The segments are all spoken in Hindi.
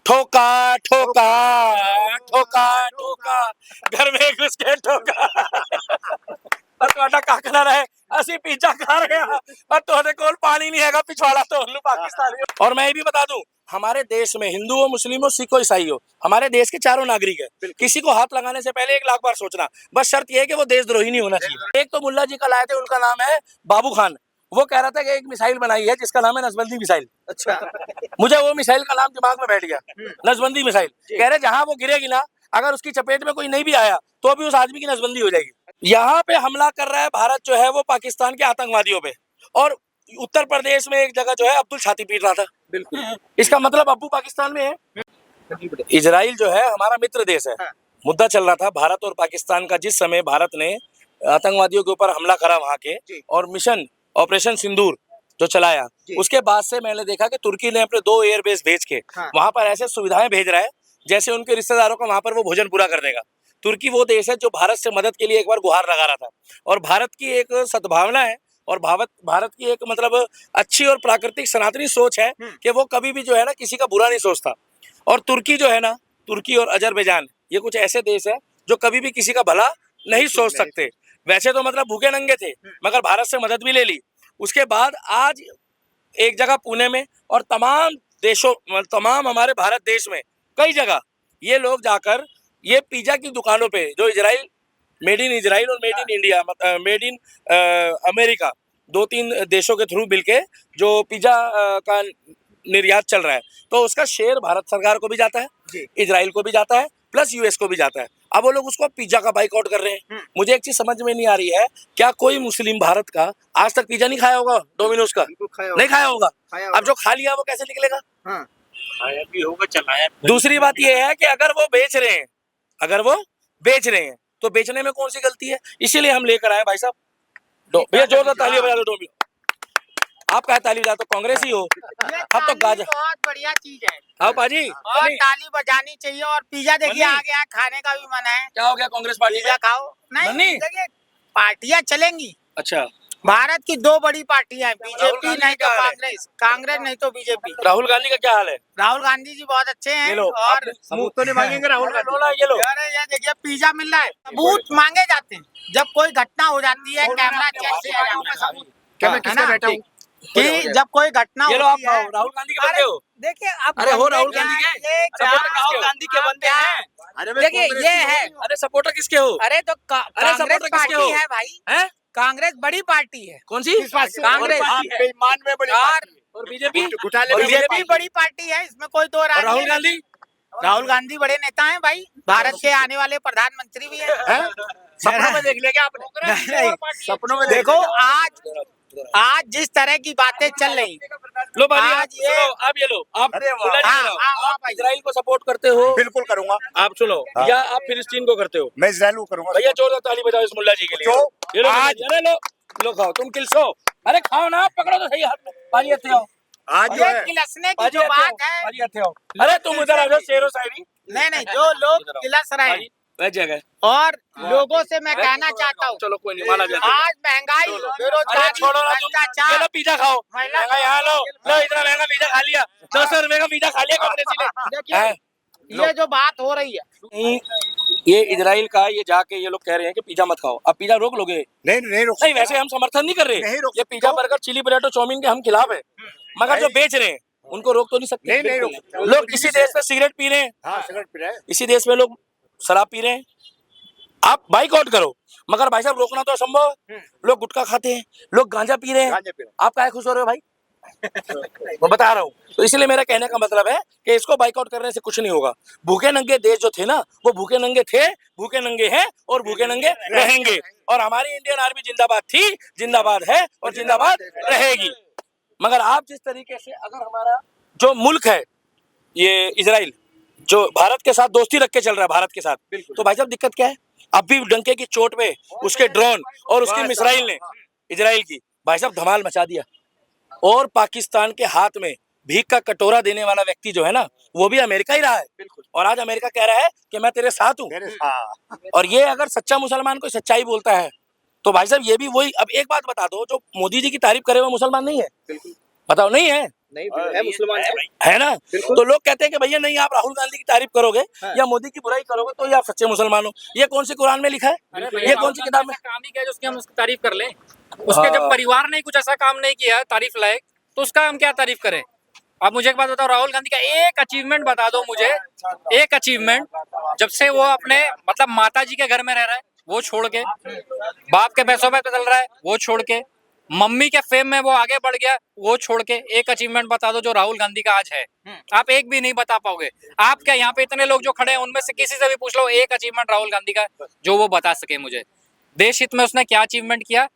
ठोका ठोका ठोका ठोका घर में घुस के ठोका और ਤੁਹਾਡਾ ਕੱਖ ਨਾ ਰਹੇ ਅਸੀਂ पिज्जा खा रहे हैं और ਤੁਹਾਡੇ ਕੋਲ पानी नहीं हैगा पिछवाड़ा तो उल्लू पाकिस्तानी और मैं ये भी बता दूं हमारे देश में हिंदू हो मुस्लिम हो सिख हो ईसाई हो हमारे देश के चारों नागरिक है किसी को हाथ लगाने से पहले 1 लाख बार सोचना बस शर्त यह है कि वो देशद्रोही नहीं होना चाहिए। एक तो मुल्ला जी कल आए थे उनका नाम है बाबू खान वो कह रहा था कि एक मिसाइल बनाई है जिसका नाम है नसबंदी मिसाइल। अच्छा मुझे वो मिसाइल का नाम दिमाग में बैठ गया नसबंदी मिसाइल कह रहे जहां वो गिरेगी ना अगर उसकी चपेट में कोई नहीं भी आया तो भी उस आदमी की नसबंदी हो जाएगी। यहाँ पे हमला कर रहा है भारत जो है वो पाकिस्तान के आतंकवादियों पे और उत्तर प्रदेश में एक जगह जो है अब्दुल छाती पीट रहा था। बिल्कुल इसका मतलब अब्बू पाकिस्तान में है। इजराइल जो है हमारा मित्र देश है। मुद्दा चल रहा था भारत और पाकिस्तान का जिस समय भारत ने आतंकवादियों के ऊपर हमला करा वहां के और मिशन ऑपरेशन सिंदूर जो चलाया उसके बाद से मैंने देखा कि तुर्की ने अपने 2 एयरबेस भेज के वहां पर ऐसे सुविधाएं भेज रहा है जैसे उनके रिश्तेदारों का वहां पर वो भोजन पूरा कर देगा। तुर्की वो देश है जो भारत से मदद के लिए एक बार गुहार लगा रहा था और भारत की एक सद्भावना है और भारत की एक मतलब अच्छी और प्राकृतिक सनातनी सोच है कि वो कभी भी जो है ना किसी का बुरा नहीं सोचता। और तुर्की जो है ना तुर्की और अजरबैजान ये कुछ ऐसे देश है जो कभी भी किसी का भला नहीं सोच सकते। वैसे तो मतलब भूखे नंगे थे मगर भारत से मदद भी ले ली। उसके बाद आज एक जगह पुणे में और तमाम देशों तमाम हमारे भारत देश में कई जगह ये लोग जाकर ये पिज्जा की दुकानों पे जो इजराइल मेड इन इजराइल और made in India made in America 2-3 देशों के थ्रू मिलके जो पिज्जा का निर्यात चल रहा है तो उसका शेयर भारत सरकार को भी जाता है इजराइल को भी जाता है प्लस यूएस को भी जाता है। अब वो लोग उसको पिज्जा का बाइकआउट कर रहे हैं। मुझे एक चीज समझ में नहीं आ रही है क्या कोई मुस्लिम भारत का आज तक पिज्जा नहीं खाया होगा डोमिनोज का नहीं खाया होगा। अब जो खा लिया वो कैसे निकलेगा खाया भी होगा चलाया। दूसरी बात ये है कि अगर वो बेच रहे हैं तो बेचने में कौन सी गलती है इसीलिए हम लेकर आए भाई साहब भैया जोरदार ताली बजा दो डोमिनो। आप कहा ताली बजा तो कांग्रेस ही हो अब तो गाजर बहुत बढ़िया चीज है। हाँ पाजी और ताली बजानी चाहिए और पिज्जा देखिए आ गया खाने का भी मन है। क्या हो गया कांग्रेस पार्टी पिज्जा खाओ नहीं देखिए पार्टियां चलेंगी। अच्छा भारत की 2 बड़ी पार्टियां बीजेपी नहीं तो कांग्रेस नहीं तो बीजेपी। राहुल गांधी का क्या हाल है? राहुल गांधी जी बहुत अच्छे हैं और सबूत तो नहीं मांगेंगे राहुल गांधी ये लो ये देखिए पिज्जा मिल रहा है सबूत मांगे जाते हैं जब कोई घटना हो जाती है कैमरा चेक से बैठा हूँ कि जब कोई घटना होती है। राहुल गांधी के बंदे हो देखिए अब अरे हो राहुल गांधी के राहुल गांधी के बंदे हैं। देखिए ये है अरे सपोर्टर किसके हो? अरे तो कांग्रेस पार्टी है भाई कांग्रेस बड़ी पार्टी है। कौन सी कांग्रेस बेईमान में बड़ी और बीजेपी बीजेपी बड़ी पार्टी है इसमें कोई 2 राय। राहुल गांधी बड़े नेता हैं भाई भारत के आने वाले प्रधानमंत्री भी हैं। सपनों में देख लिया क्या आपने? सपनों में देखो आज जिस तरह की बातें चल रही लो आज ये लो आप इजराइल को सपोर्ट करते हो? बिल्कुल करूंगा। आप सुनो या आप फिलिस्तीन को करते हो? मैं इजराइल को करूंगा। भैया जोरदार ताली बजाओ इस मुल्ला जी के लिए। ये लो अरे लो खाओ तुम किल्सो अरे खाओ ना पकड़ो तो सही हाथ में पानी अच्छे आओ आज ये किलसने की जो बात है पानी अच्छे आओ अरे तुम उधर आ जाओ शेरो शायरी नहीं जो लोग किलस रहे हैं और लोगों से मैं कहना चाहता हूँ चलो कोई नहीं माना जाता आज महंगाई बेरोजगारी भ्रष्टाचार पिज्जा खाओ यहाँ लो इतना महंगा पिज्जा खा लिया 200 रुपए का पिज्जा खा लिया कांग्रेसी ने। ये जो बात हो रही है ये इजराइल का ये जाके ये लोग कह रहे हैं कि पिज्जा मत खाओ अब पिज्जा रोक लोगे? नहीं वैसे हम समर्थन नहीं कर रहे ये pizza burger chilli potato chowmein के हम खिलाफ है मगर जो बेच रहे हैं उनको रोक तो नहीं सकते। नहीं लोग इसी देश में सिगरेट पी रहे हैं इसी देश में लोग शराब पी रहे हैं आप बाइकआउट करो मगर भाई साहब रोकना तो असंभव है। लोग गुटखा खाते हैं लोग गांजा पी रहे हैं आप काहे खुश हो रहे हो भाई? मैं बता रहा हूँ तो इसलिए मेरा कहने का मतलब है कि इसको बाइकआउट करने से कुछ नहीं होगा। भूखे नंगे देश जो थे ना वो भूखे नंगे थे भूखे नंगे हैं और भूखे नंगे रहेंगे और हमारी इंडियन आर्मी जिंदाबाद थी जिंदाबाद है और जिंदाबाद रहेगी। मगर आप जिस तरीके से अगर हमारा जो मुल्क है ये इजराइल जो भारत के साथ दोस्ती रख के चल रहा है भारत के साथ तो भाई साहब दिक्कत क्या है? अब भी डंके की चोट पे उसके ड्रोन और उसकी मिसाइल ने इजराइल की भाई साहब धमाल मचा दिया और पाकिस्तान के हाथ में भीख का कटोरा देने वाला व्यक्ति जो है ना वो भी अमेरिका ही रहा है और आज अमेरिका कह रहा है कि मैं तेरे साथ हूँ। और ये अगर सच्चा मुसलमान कोई सच्चाई बोलता है तो भाई साहब ये भी वही। अब एक बात बता दो जो मोदी जी की तारीफ करे वो मुसलमान नहीं है बताओ नहीं है नहीं है, मुसलमान है ना। तो लोग कहते हैं कि भैया नहीं आप राहुल गांधी की तारीफ करोगे या मोदी की बुराई करोगे तो ये आप सच्चे मुसलमान हो। ये कौन सी कुरान में लिखा है, ये कौन सी किताब में? काम ही क्या है उसकी हम उसकी तारीफ कर लें? उसके जब परिवार ने कुछ ऐसा काम नहीं किया तारीफ लायक, तो उसका हम क्या तारीफ करें? आप मुझे एक बात बताओ, राहुल गांधी का एक अचीवमेंट बता दो मुझे, एक अचीवमेंट जब से वो अपने मतलब माता जी के घर में रह रहा है वो छोड़ के, बाप के पैसों पे चल रहा है वो छोड़ के, मम्मी के फेम में वो आगे बढ़ गया वो छोड़ के, एक अचीवमेंट बता दो जो राहुल गांधी का आज है। आप एक भी नहीं बता पाओगे। आप क्या यहाँ पे इतने लोग जो खड़े हैं उनमें से किसी से भी पूछ लो एक अचीवमेंट राहुल गांधी का जो वो बता सके मुझे। देश हित में उसने क्या अचीवमेंट किया,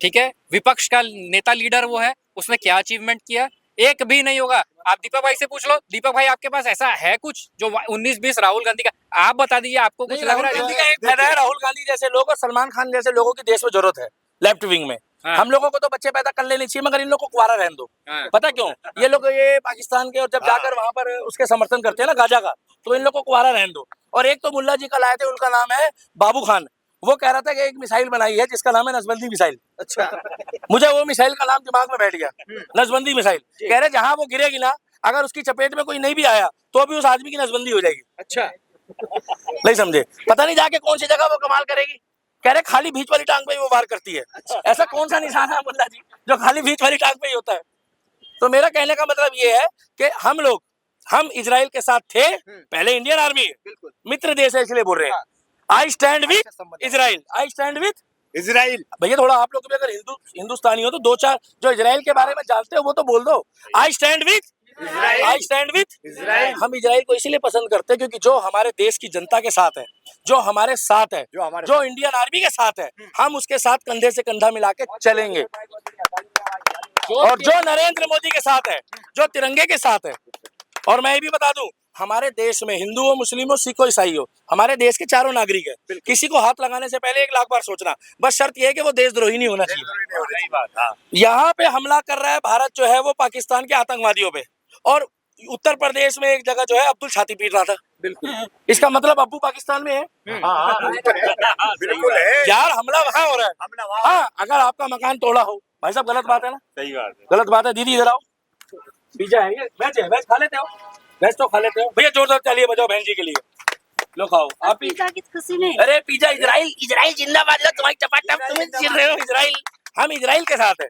ठीक है, विपक्ष का नेता लीडर वो है, उसने क्या अचीवमेंट किया, एक भी नहीं होगा। आप दीपक भाई से पूछ लो, दीपक भाई आपके पास ऐसा है कुछ जो 19-20 राहुल गांधी का, आप बता दीजिए आपको कुछ लग रहा गांधी है? का एक फायदा है, राहुल गांधी जैसे लोग और सलमान खान जैसे लोगों की देश में जरूरत है लेफ्ट विंग में। हम लोगों को तो बच्चे पैदा कर लेने चाहिए मगर इन लोगों को कुंवारा रहने दो। पता क्यों? ये लोग ये पाकिस्तान के और जब जाकर वहां पर उसके समर्थन करते हैं ना गाजा का, तो इन लोग को कुंवारा रहने दो। और एक तो मुल्ला जी का लाए थे, उनका नाम है बाबू खान, वो कह रहा था कि एक मिसाइल बनाई है जिसका नाम है नसबंदी मिसाइल। अच्छा, मुझे वो मिसाइल का नाम दिमाग में बैठ गया, नसबंदी मिसाइल। कह रहे जहां वो गिरेगी ना, अगर उसकी चपेट में कोई नहीं भी आया तो भी उस आदमी की नसबंदी हो जाएगी। अच्छा, नहीं समझे? पता नहीं जाके कौन सी जगह वो कमाल करेगी। कह रहे खाली बीच वाली टांग पे ही वो वार करती है। ऐसा कौन सा निशान है मुल्ला जी जो खाली बीच वाली टांग पे ही होता है? तो मेरा कहने का मतलब ये है कि हम इजराइल के साथ थे, पहले इंडियन आर्मी बिल्कुल मित्र देश है इसलिए बोल रहे हैं। I stand with Israel, I stand with Israel. भैया थोड़ा आप लोग भी अगर हिंदुस्तानी हो तो दो चार जो इजराइल के बारे में जानते हो वो तो बोल दो। I stand with Israel, I stand with Israel. हम इजराइल को इसीलिए पसंद करते हैं क्योंकि जो हमारे देश की जनता के साथ है, जो हमारे साथ है, जो इंडियन आर्मी के साथ है, हम उसके साथ कंधे से कंधा मिला के चलेंगे। और जो नरेंद्र मोदी के साथ है, जो तिरंगे के साथ है। और मैं ये भी बता दूं, हमारे देश में हिंदू हो, मुस्लिम हो, सिख हो, ईसाई हो, हमारे देश के चारों नागरिक है। किसी को हाथ लगाने से पहले 1 लाख बार सोचना। बस शर्त यह है कि वो देशद्रोही नहीं होना चाहिए। यहाँ पे हमला कर रहा है भारत जो है वो पाकिस्तान के आतंकवादियों पे, और उत्तर प्रदेश में एक जगह जो है अब्दुल छाती पीट रहा था। बिल्कुल, इसका मतलब अब्बू पाकिस्तान में है। बिल्कुल है यार, हमला वहां हो रहा है। हाँ, अगर आपका मकान तोड़ा हो, भाई साहब गलत बात है ना? सही बात है, गलत बात है। दीदी इधर आओ, पिज्जा है, ये वेज है, वेज खा लेते हो? वेज तो खा लेते हो भैया, जोरदार तालियां बजाओ बहन जी के लिए। लो खाओ आप। पिज्जा की खुशी में अरे पिज्जा, इजराइल, इजराइल जिंदाबाद। तुम्हारी चपाटम तुम चिल रहे हो। इजराइल, हम इजराइल के साथ है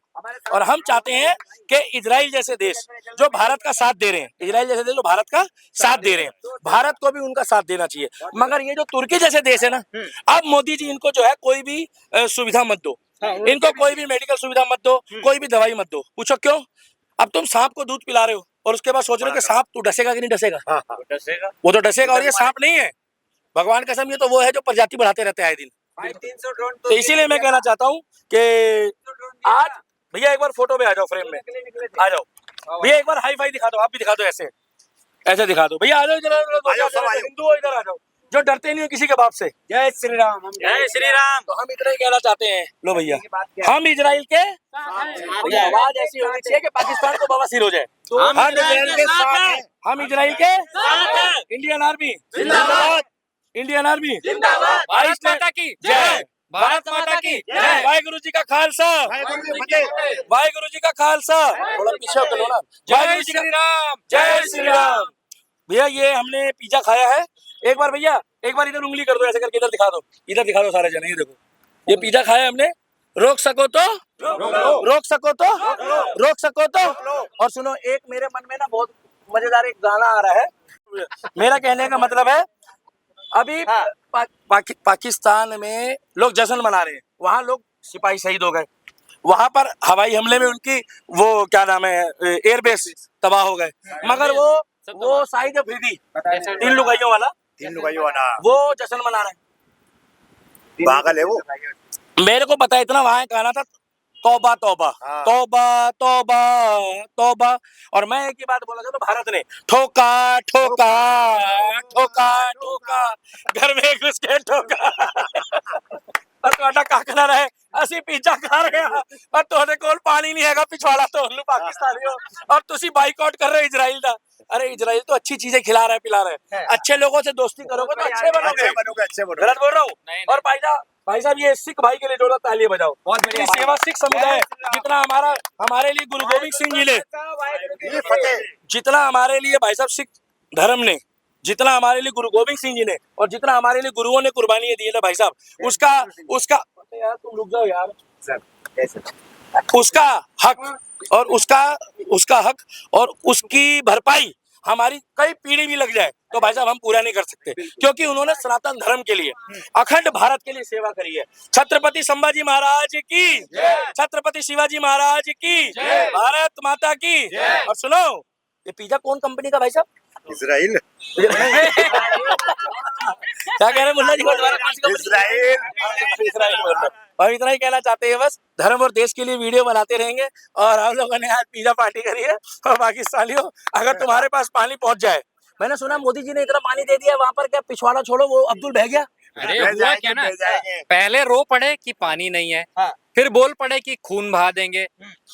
और हम चाहते हैं कि इजराइल जैसे देश जो भारत का साथ दे रहे हैं, इजराइल जैसे देश जो भारत का साथ दे रहे हैं, भारत को भी उनका साथ देना चाहिए। मगर ये जो तुर्की जैसे देश है ना, अब मोदी जी इनको जो है कोई भी सुविधा मत दो, इनको कोई भी मेडिकल सुविधा मत दो, कोई भी दवाई मत दो। पूछो क्यों? अब तुम सांप को दूध पिला रहे हो और उसके बाद सोच रहे हो कि सांप तू डसेगा कि नहीं डसेगा? वो तो डसेगा। और ये सांप नहीं है, भगवान कसम, ये तो वो है जो प्रजाति बढ़ाते रहते हैं आए दिन। 300 तो इसीलिए मैं कहना चाहता हूँ कि आज भैया एक बार फोटो में आ जाओ, फ्रेम में आ जाओ भैया, एक बार हाई फाई दिखा दो, आप भी दिखा दो, ऐसे ऐसे दिखा दो भैया। आ जाओ इधर, हिंदू हो इधर आ जाओ, जो डरते नहीं हो किसी के बाप से। जय श्री राम, जय श्री राम। तो हम इतना ही कहना चाहते हैं। लो भैया, हम इजराइल के भैया, आवाज ऐसी होनी चाहिए कि पाकिस्तान को बवासीर हो जाए। हम इजराइल के साथ हैं। हम इजराइल के इंडियन आर्मी जिंदाबाद, इंडियन आर्मी जिंदाबाद, भारत माता की जय, भारत माता की जय। वाहिगुरु जी का खालसा, वाहिगुरु जी का खालसा। थोड़ा पीछे कर लो ना। जय श्री राम, जय श्री राम। भैया ये हमने पिज्जा खाया है। एक बार भैया, एक बार इधर उंगली कर दो, ऐसे करके इधर दिखा दो, इधर दिखा दो सारे जने। ये देखो, ये पिज्जा खाया है हमने। रोक सको तो रोक सको तो रोक सको तो। और सुनो, एक मेरे मन में ना बहुत मजेदार एक गाना आ रहा है। मेरा कहने का मतलब है, अभी पाकिस्तान में लोग जश्न मना रहे हैं, वहां लोग सिपाही शहीद हो गए, वहां पर हवाई हमले में उनकी वो क्या नाम है एयरबेस तबाह हो गए, मगर वो शाहिद अफरीदी 3 लुगाइयों वाला वो जश्न मना रहे हैं। पागल है वो। मेरे को पता है इतना, वहां गाना था तौबा तौबा तौबा तौबा तौबा। और मैं एक ही बात बोला था, तो भारत ने ठोका ठोका ठोका ठोका, घर में घुस के ठोका। और ਤੁਹਾਡਾ ਕੱਖ ਨਾ ਰਹੇ, ਅਸੀਂ पिज्जा खा रहे हैं और ਤੁਹਾਡੇ ਕੋਲ पानी नहीं हैगा, पिछवाड़ा तो हम पाकिस्तानी हो और तुसी बाइकआउट कर रहे हो इजराइल का। अरे इजराइल तो अच्छी चीजें खिला रहा है, पिला रहा है। अच्छे लोगों से दोस्ती करोगे तो अच्छे बनोगे। अच्छे बनोगे। गलत बोल रहा हूँ? और भाईजा भाई साहब ये सिख भाई के लिए जोड़ा तालियां बजाओ। बहुत बढ़िया। इतनी सेवा सिख समुदाय जितना हमारे लिए गुरु गोबिंद सिंह जी ने, जितना हमारे लिए भाई साहब सिख धर्म ने, जितना हमारे लिए गुरु गोबिंद सिंह जी ने और जितना हमारे लिए गुरुओं ने कुर्बानियां दी है ना भाई साहब, उसका यार तुम रुक जाओ यार, उसका हक और उसकी भरपाई हमारी कई पीढ़ी भी लग जाए तो भाई साहब हम पूरा नहीं कर सकते, क्योंकि उन्होंने सनातन धर्म के लिए, अखंड भारत के लिए सेवा करी है। छत्रपति संभाजी महाराज की, छत्रपति शिवाजी महाराज की, भारत माता की। और सुनो, ये पिज्जा कौन कंपनी का भाई साहब? इजराइल। क्या कह रहे हैं मुल्ला जी? इजराइल बोल रहे। और इतना ही कहना चाहते हैं, बस धर्म और देश के लिए वीडियो बनाते रहेंगे। और हम लोगों ने आज पिज्जा पार्टी करी है। और पाकिस्तानियों, अगर तुम्हारे पास पानी पहुंच जाए, मैंने सुना मोदी जी ने इतना पानी दे दिया वहां पर, क्या पिछवाड़ा छोड़ो वो अब्दुल बह गया? अरे हुआ क्या ना, पहले रो पड़े कि पानी नहीं है, फिर बोल पड़े कि खून बहा देंगे।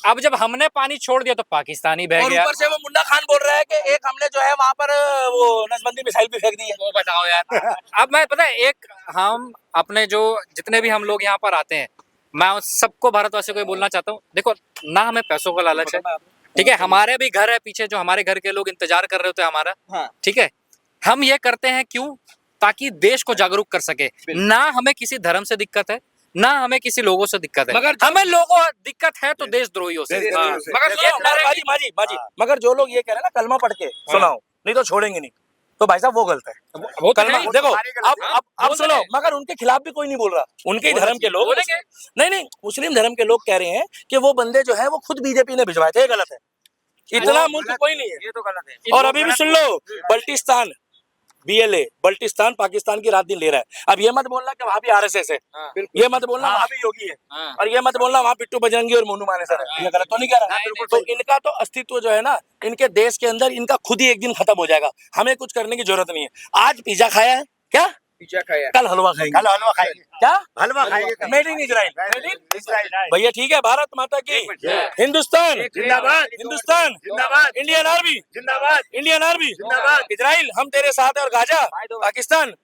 अब जब हमने पानी छोड़ दिया तो पाकिस्तानी बह और गया। ऊपर से वो मुन्ना खान बोल रहा है कि एक हमने जो है वहां पर वो नसबंदी मिसाइल भी फेंक दी है। वो बताओ यार। अब मैं पता है, एक हम अपने जो जितने भी हम लोग यहाँ पर आते हैं, मैं उस सबको भारतवासियों को ये बोलना चाहता हूँ, देखो ना हमें पैसों का लालच है, ठीक है, हमारे भी घर है पीछे जो हमारे घर के लोग इंतजार कर रहे होते हैं हमारा, ठीक है, हम ये करते हैं क्यों? ताकि देश को जागरूक कर सके। ना हमें किसी धर्म से दिक्कत है, ना हमें किसी लोगों से दिक्कत है, मगर हमें लोगों दिक्कत है तो देशद्रोहियों से। मगर मगर जो लोग ये कह रहे हैं ना कलमा पढ़ के सुनाओ, नहीं तो छोड़ेंगे नहीं, तो भाई साहब वो गलत है। वो तो कलमा है ही। देखो, अब सुनो, मगर उनके खिलाफ भी कोई नहीं बोल रहा, उनके ही धर्म के लोग, नहीं मुस्लिम धर्म के लोग कह रहे हैं कि वो बंदे जो है वो खुद बीजेपी ने भिजवाए थे, ये गलत है। इतना मुल्क कोई नहीं है, ये तो गलत है। और अभी भी सुन लो, बल्टिस्तान BLA बल्टिस्तान पाकिस्तान की रात दिन ले रहा है। अब ये मत बोलना कि वहाँ भी RSS है, ये मत बोलना वहाँ भी योगी है, और ये मत बोलना वहाँ बिट्टू बजरंगी और मोनू मानेसर है। ये गलत तो नहीं कह रहा। तो इनका तो अस्तित्व जो है ना, इनके देश के अंदर इनका खुद ही एक दिन खत्म हो जाएगा। हमें कुछ करने की जरूरत नहीं है। आज पिज्जा खाया है क्या? पिज्जा खाया, कल हलवा खाएंगे। कल हलवा खाएंगे। क्या? हलवा खाएंगे। Made in Israel. भैया ठीक है, भारत माता की, हिंदुस्तान जिंदाबाद, हिंदुस्तान जिंदाबाद, इंडियन आर्मी जिंदाबाद, इंडियन आर्मी जिंदाबाद। इजराइल हम तेरे साथ है, और गाजा पाकिस्तान